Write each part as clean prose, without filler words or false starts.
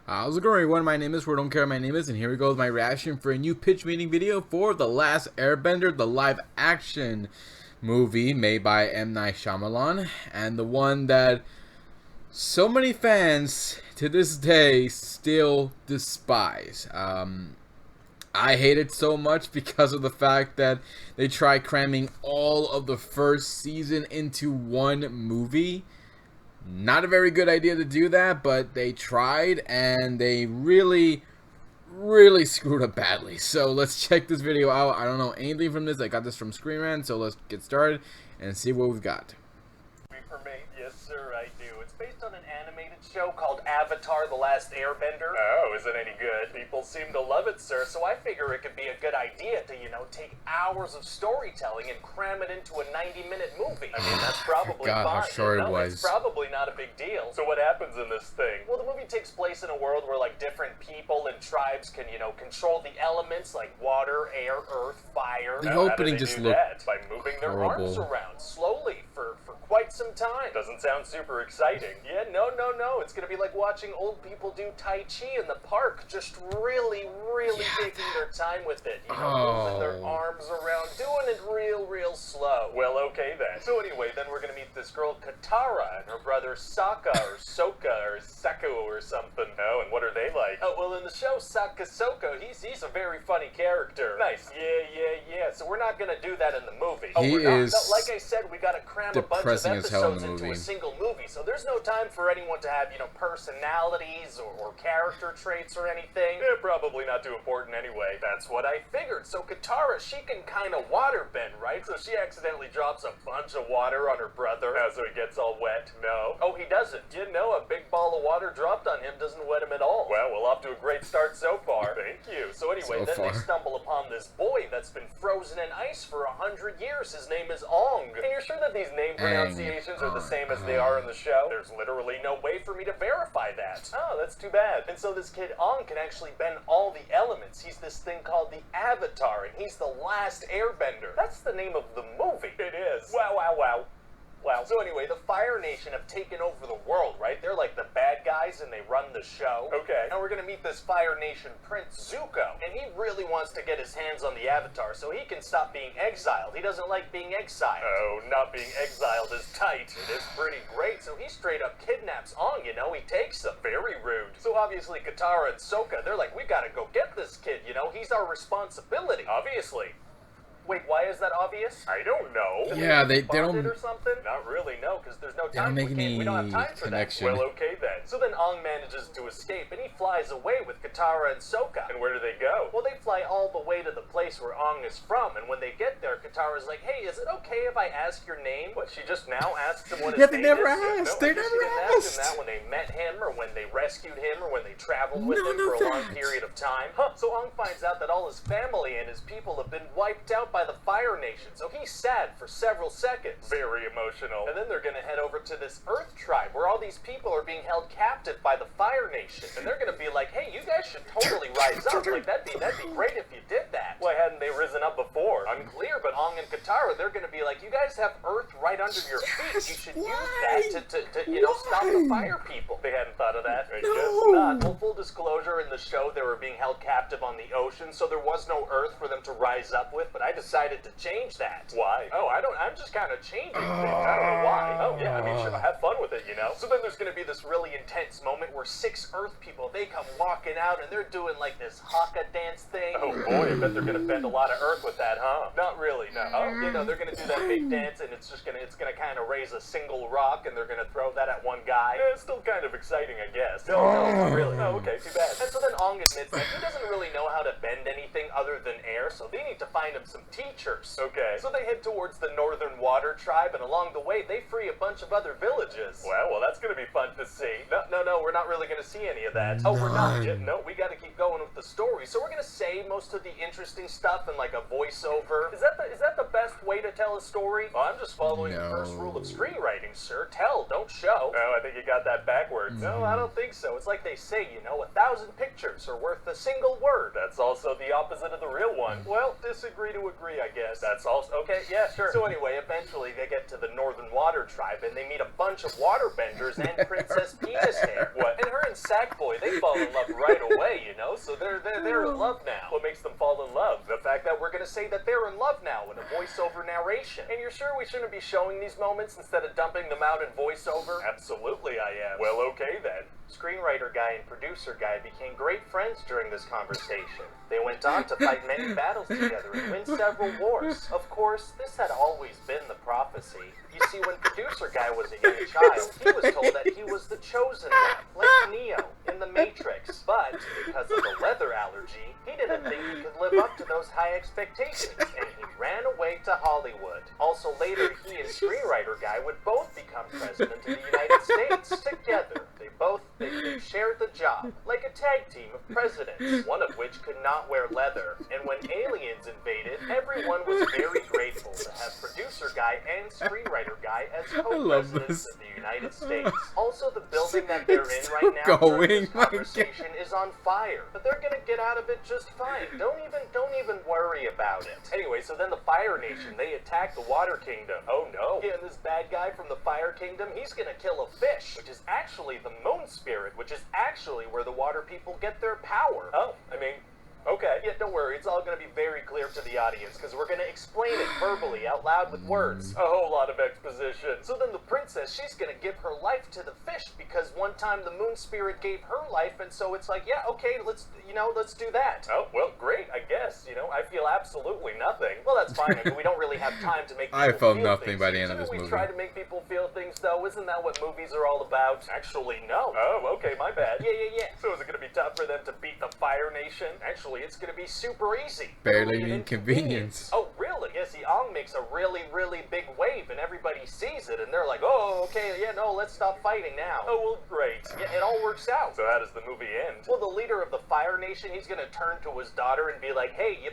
How's it going, everyone? My name is Don't Care My Name Is, and here we go with my reaction for a new pitch meeting video for The Last Airbender, the live action movie made by M. Night Shyamalan, and the one that so many fans to this day still despise. I hate it so much because of the fact that they try cramming all of the first season into one movie. Not a very good idea to do that, but they tried and they really screwed up badly. So let's check this video out. I don't know anything from this. I got this from Screen Rant, so let's get started and see what we've got. For me, yes sir, I do. It's based on an animated show called Avatar: The Last Airbender. Oh, is it any good? People seem to love it, sir, so I figure it could be a good idea to, take hours of storytelling and cram it into a 90-minute movie. I mean, that's probably God, fine. how short it was. It's probably not a big deal. So what happens in this thing? Well, the movie takes place in a world where, different people and tribes can, control the elements like water, air, earth, fire. The opening just looked by moving their horrible. arms around slowly for quite some time. Doesn't sound super exciting. Yeah, no. It's gonna be like watching old people do Tai Chi in the park, just really taking their time with it. Moving their arms around, doing it real slow. Well, okay then. So anyway, then we're gonna meet this girl Katara and her brother Sokka or Sako or something. Oh, and what are they like? Oh, well, in the show Soko, he's a very funny character. Nice. Yeah. So we're not gonna do that in the movie. He is like I said, we gotta cram a bunch of episodes into a movie. single movie, so there's no time for anyone to have, personalities or character traits or anything. Probably not too important anyway. That's what I figured. So Katara, she can kind of water bend, right? So she accidentally drops a bunch of water on her brother. So he gets all wet. No. Oh, he doesn't. A big ball of water dropped on him doesn't wet him at all. Well, we're off to a great start so far. Thank you. So anyway, they stumble upon this boy that's been frozen in ice for 100 years. His name is Ong. And you're sure that these name pronunciations are the same as they are in the show? There's literally no way for me to verify that. Oh, that's too bad. And so this kid Ong can actually bend all the elements. He's this thing called the Avatar, and he's the last airbender. That's the name of the movie. It is. Wow. So anyway, the Fire Nation have taken over the world, right? They're like the bad guys and they run the show. Okay. And we're gonna meet this Fire Nation Prince Zuko. And he really wants to get his hands on the Avatar so he can stop being exiled. He doesn't like being exiled. Oh, not being exiled is tight. It is pretty great. So he straight up kidnaps Ong, he takes him. Very rude. So obviously Katara and Sokka, they're like, we gotta go get this kid, he's our responsibility. Obviously. Wait, why is that obvious? I don't know. Yeah, they don't. Or something? Not really, no, because there's no time. We don't have time for connection. That. Well, okay then. So then Ong manages to escape, and he flies away with Katara and Sokka. And where do they go? Well, they fly all the way to the place where Ong is from, and when they get there, Katara's like, "Hey, is it okay if I ask your name?" But she just now asks him what his name is. Yeah, they never asked. They never asked. Ask him that when they met him, or when they rescued him, or when they traveled with him for a long period of time. So Ong finds out that all his family and his people have been wiped out by the Fire Nation. So he's sad for several seconds. Very emotional. And then they're gonna head over to this Earth tribe where all these people are being held captive by the Fire Nation. And they're gonna be like, hey, you guys should totally rise up. That'd be great if you did that. Why hadn't they risen up before? Unclear, but Ong and Katara, they're gonna be like, you guys have Earth right under your feet. You should use that to stop the fire people. They hadn't thought of that. I guess not. Well, full disclosure, in the show, they were being held captive on the ocean, so there was no Earth for them to rise up with, but I decided to change that. Why? Oh, I'm just kind of changing things. I don't know why. Oh, yeah, sure, have fun with it, So then there's gonna be this really intense moment where 6 Earth people, they come walking out and they're doing like this haka dance thing. Oh boy, I bet they're gonna bend a lot of Earth with that, huh? Not really, no. Oh, they're gonna do that big dance and it's gonna kind of raise a single rock and they're gonna throw that at one guy. It's still kind of exciting, I guess. No, not really. Oh, okay, too bad. And so then Ong admits that he doesn't really know how to bend anything other than air, so they need to find him some teachers. Okay. So they head towards the Northern Water Tribe, and along the way, they free a bunch of other villages. Well, that's gonna be fun to see. No, we're not really gonna see any of that. Oh, we're not. No, we gotta keep going with the story. So we're gonna say most of the interesting stuff in like a voiceover. Is that the best way to tell a story? Well, I'm just following the first rule of screenwriting, sir. Tell, don't show. Oh, I think you got that backwards. No, I don't think so. It's like they say, 1,000 pictures are worth a single word. That's also the opposite of the real one. Well, disagree to agree, I guess. That's also okay. Yeah, sure. So anyway, eventually they get to the Northern Water Tribe and they meet a bunch of waterbenders and Princess Penis Hair. What? And her and Sackboy, they fall in love right away, you know? So they're in love now. What makes them fall in love? The fact that we're gonna say that they're in love now in a voiceover narration. And you're sure we shouldn't be showing these moments instead of dumping them out in voiceover? Absolutely I am. Well, okay then. Screenwriter guy and producer guy became great friends during this conversation. They went on to fight many battles together and win several wars. Of course, this had always been the prophecy. You see, when producer guy was a young child, he was told that he was the chosen one, like Neo in The Matrix. But because of the leather allergy, he didn't think he could live up to those high expectations, and he ran away to Hollywood. Also later, he and screenwriter guy would both become president of the United States together. They shared the job, like a tag team of presidents, one of which could not wear leather. And when aliens invaded, everyone was very grateful to have producer guy and screenwriter guy as co-presidents of the United States. Also, the building that they're in right now during this conversation is on fire, but they're gonna get out of it just fine. Don't even worry about it. Anyway, so then the Fire Nation, they attack the Water Kingdom. Oh no. Yeah, and this bad guy from the Fire Kingdom, he's gonna kill a fish, which is actually the moon spirit, which is actually where the water people get their power. Oh, I mean, okay. Yeah, don't worry. It's all going to be very clear to the audience because we're going to explain it verbally out loud with words. A whole lot of exposition. So then the princess, she's going to give her life to the fish because one time the moon spirit gave her life, and so it's like, yeah, okay, let's do that. Oh, well, great, I guess. I feel absolutely nothing. Well, that's fine. I mean, we don't really have time to make people I felt feel nothing things. by the end of this We movie. try to make people feel things, though. Isn't that what movies are all about? Actually, no. Oh, okay, my bad. Yeah. So is it going to be tough for them to beat the Fire Nation? Actually, it's going to be super easy. Barely an inconvenience. Oh, really? Yeah, see, Ong makes a really, really big wave, and everybody sees it, and they're like, oh, okay, yeah, no, let's stop fighting now. Oh, well, great. Yeah, it all works out. So how does the movie end? Well, the leader of the Fire Nation, he's going to turn to his daughter and be like, hey, you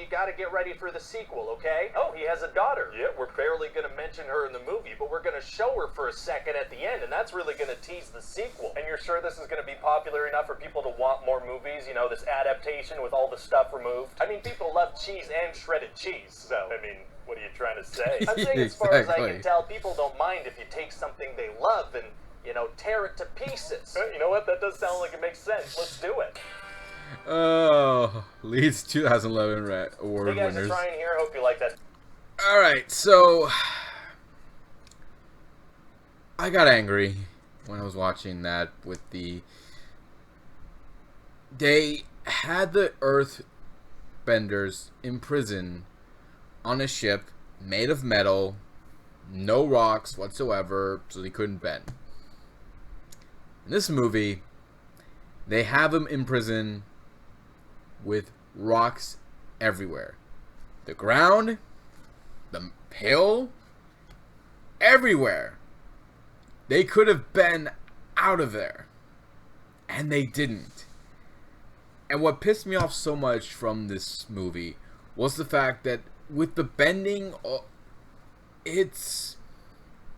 got to get ready for the sequel, okay? Oh, he has a daughter. Yeah, we're barely going to mention her in the movie, but we're going to show her for a second at the end, and that's really going to tease the sequel. And you're sure this is going to be popular enough for people to want more movies, this adaptation with all the stuff removed? I mean, people love cheese and shredded cheese, so, I mean, what are you trying to say? I'm saying as far as I can tell, people don't mind if you take something they love and, tear it to pieces. You know what? That does sound like it makes sense. Let's do it. Oh, Leeds 2011 award hey guys, winners. it's Ryan here. Hope you like that. Alright, so I got angry when I was watching that with they had the Earthbenders in prison on a ship made of metal, no rocks whatsoever, so they couldn't bend. In this movie, they have them in prison with rocks everywhere. The ground, the hill, everywhere. They could have been out of there, and they didn't. And what pissed me off so much from this movie was the fact that with the bending, it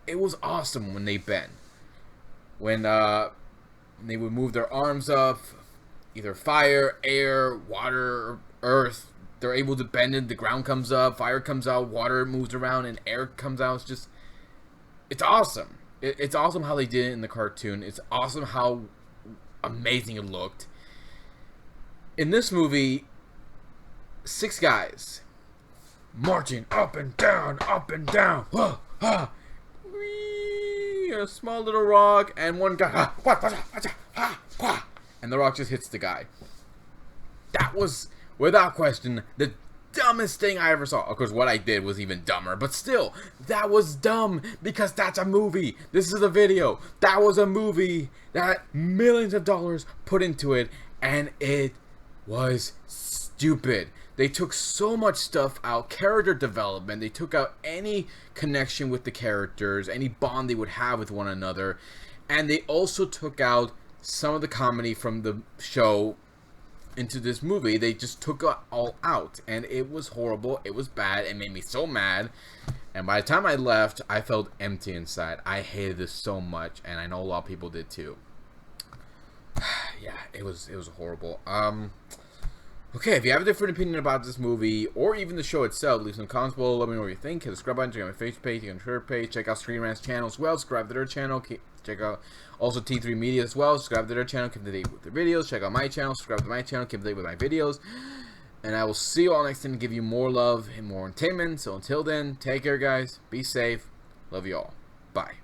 was awesome when they bend. When they would move their arms up, either fire, air, water, earth, they're able to bend it, the ground comes up, fire comes out, water moves around, and air comes out. It's awesome. It's awesome how they did it in the cartoon. It's awesome how amazing it looked. In this movie, 6 guys marching up and down, a small little rock, and one guy, and the rock just hits the guy. That was, without question, the dumbest thing I ever saw. Of course, what I did was even dumber, but still, that was dumb, because that's a movie. This is a video. That was a movie that millions of dollars put into it, and it was stupid. They took so much stuff out, character development, they took out any connection with the characters, any bond they would have with one another, and they also took out some of the comedy from the show into this movie. They just took it all out, and it was horrible, it was bad, it made me so mad, and by the time I left, I felt empty inside. I hated this so much, and I know a lot of people did too. Yeah, it was horrible. Okay, if you have a different opinion about this movie, or even the show itself, leave some comments below, let me know what you think. Hit the subscribe button, check out my Facebook page, check out my Twitter page, check out Screen Rant's channel as well, subscribe to their channel, check out also T3 Media as well, subscribe to their channel, keep up to date with their videos, check out my channel, subscribe to my channel, keep up to date with my videos. And I will see you all next time to give you more love and more entertainment. So until then, take care guys, be safe, love you all, bye.